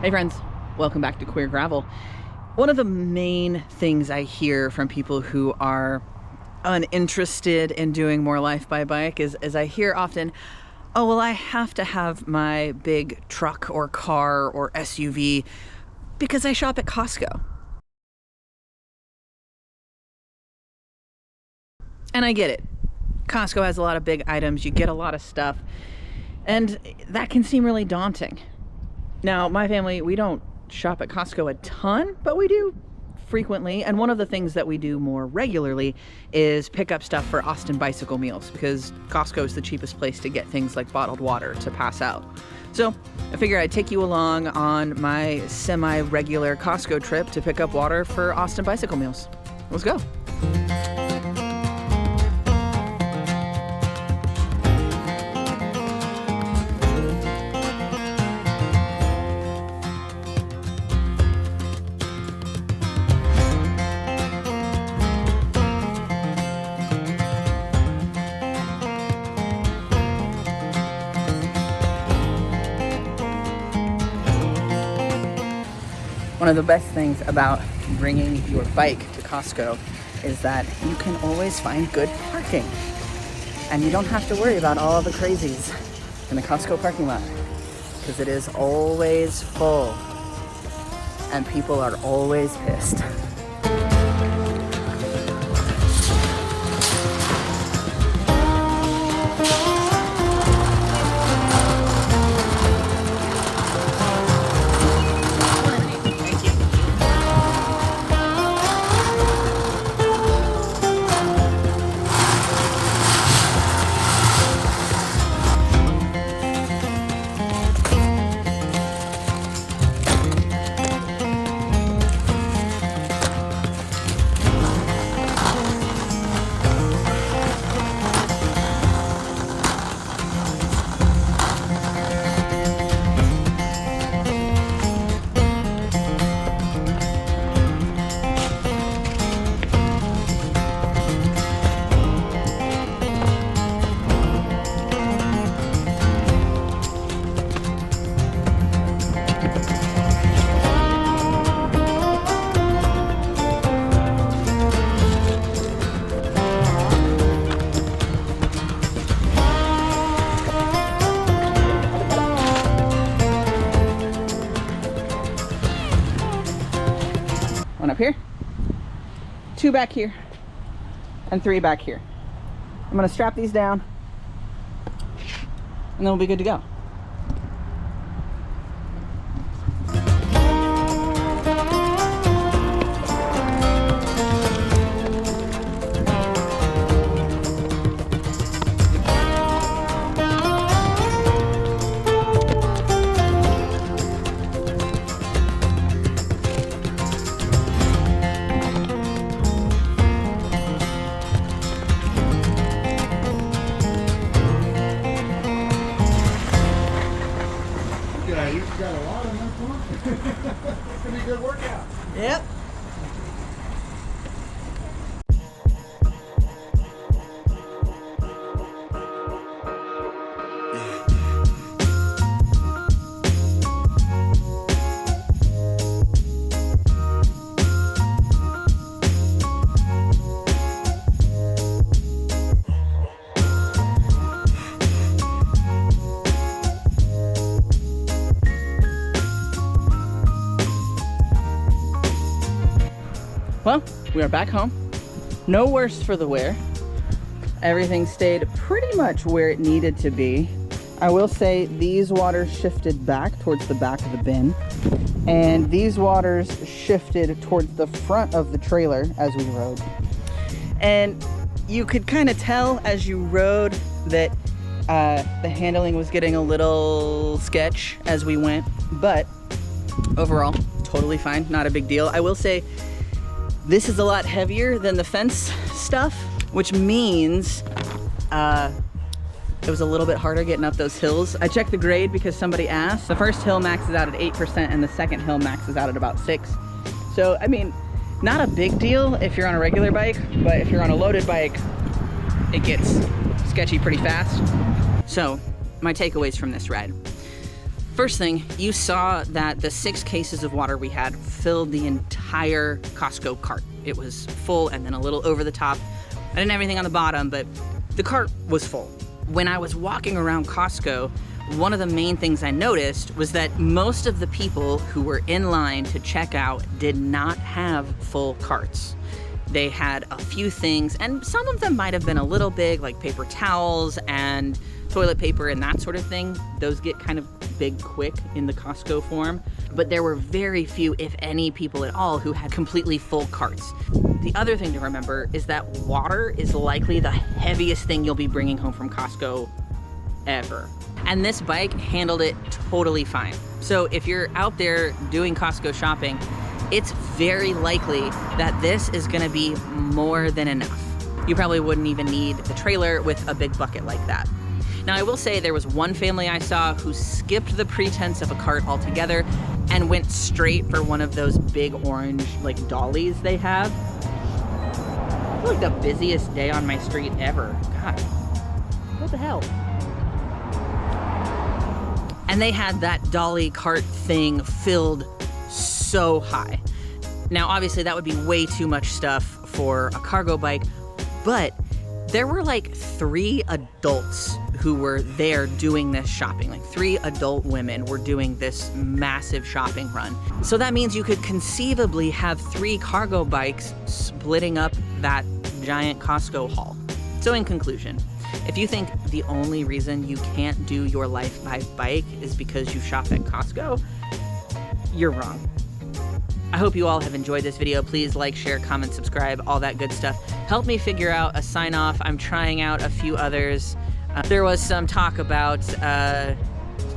Hey friends, welcome back to Queer Gravel. One of the main things I hear from people who are uninterested in doing more life by bike is I hear often, oh well, I have to have my big truck or car or SUV because I shop at Costco. And I get it. Costco has a lot of big items, you get a lot of stuff, and that can seem really daunting. Now, my family, we don't shop at Costco a ton, but we do frequently. And one of the things that we do more regularly is pick up stuff for Austin bicycle meals, because Costco is the cheapest place to get things like bottled water to pass out. So I figured I'd take you along on my semi-regular Costco trip to pick up water for Austin bicycle meals. Let's go. One of the best things about bringing your bike to Costco is that you can always find good parking. And you don't have to worry about all the crazies in the Costco parking lot, because it is always full and people are always pissed. One up here, 2 back here, and 3 back here. I'm gonna strap these down and then we'll be good to go. You've got a lot of enough on. It's gonna be a good workout. Yep. Well, we are back home. No worse for the wear. Everything stayed pretty much where it needed to be. I will say these waters shifted back towards the back of the bin, and these waters shifted towards the front of the trailer as we rode. And you could kind of tell as you rode that the handling was getting a little sketch as we went, but overall, totally fine, not a big deal. I will say this is a lot heavier than the fence stuff, which means it was a little bit harder getting up those hills. I checked the grade because somebody asked. The first hill maxes out at 8% and the second hill maxes out at about 6. So, I mean, not a big deal if you're on a regular bike, but if you're on a loaded bike, it gets sketchy pretty fast. So, my takeaways from this ride. First thing, you saw that the 6 cases of water we had filled the entire Costco cart. It was full and then a little over the top. I didn't have anything on the bottom, but the cart was full. When I was walking around Costco, one of the main things I noticed was that most of the people who were in line to check out did not have full carts. They had a few things, and some of them might have been a little big, like paper towels and toilet paper and that sort of thing. Those get kind of big quick in the Costco form. But there were very few, if any, people at all who had completely full carts. The other thing to remember is that water is likely the heaviest thing you'll be bringing home from Costco ever. And this bike handled it totally fine. So if you're out there doing Costco shopping, it's very likely that this is gonna be more than enough. You probably wouldn't even need the trailer with a big bucket like that. Now I will say there was one family I saw who skipped the pretense of a cart altogether and went straight for one of those big orange like dollies they have. I feel like the busiest day on my street ever. God, what the hell? And they had that dolly cart thing filled so high. Now, obviously that would be way too much stuff for a cargo bike, but there were like 3 adults who were there doing this shopping. Like 3 adult women were doing this massive shopping run. So that means you could conceivably have 3 cargo bikes splitting up that giant Costco haul. So in conclusion, if you think the only reason you can't do your life by bike is because you shop at Costco, you're wrong. I hope you all have enjoyed this video. Please like, share, comment, subscribe, all that good stuff. Help me figure out a sign off. I'm trying out a few others. There was some talk about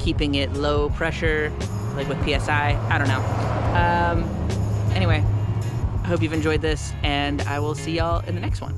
keeping it low pressure, like with PSI. I don't know. Anyway, I hope you've enjoyed this, and I will see y'all in the next one.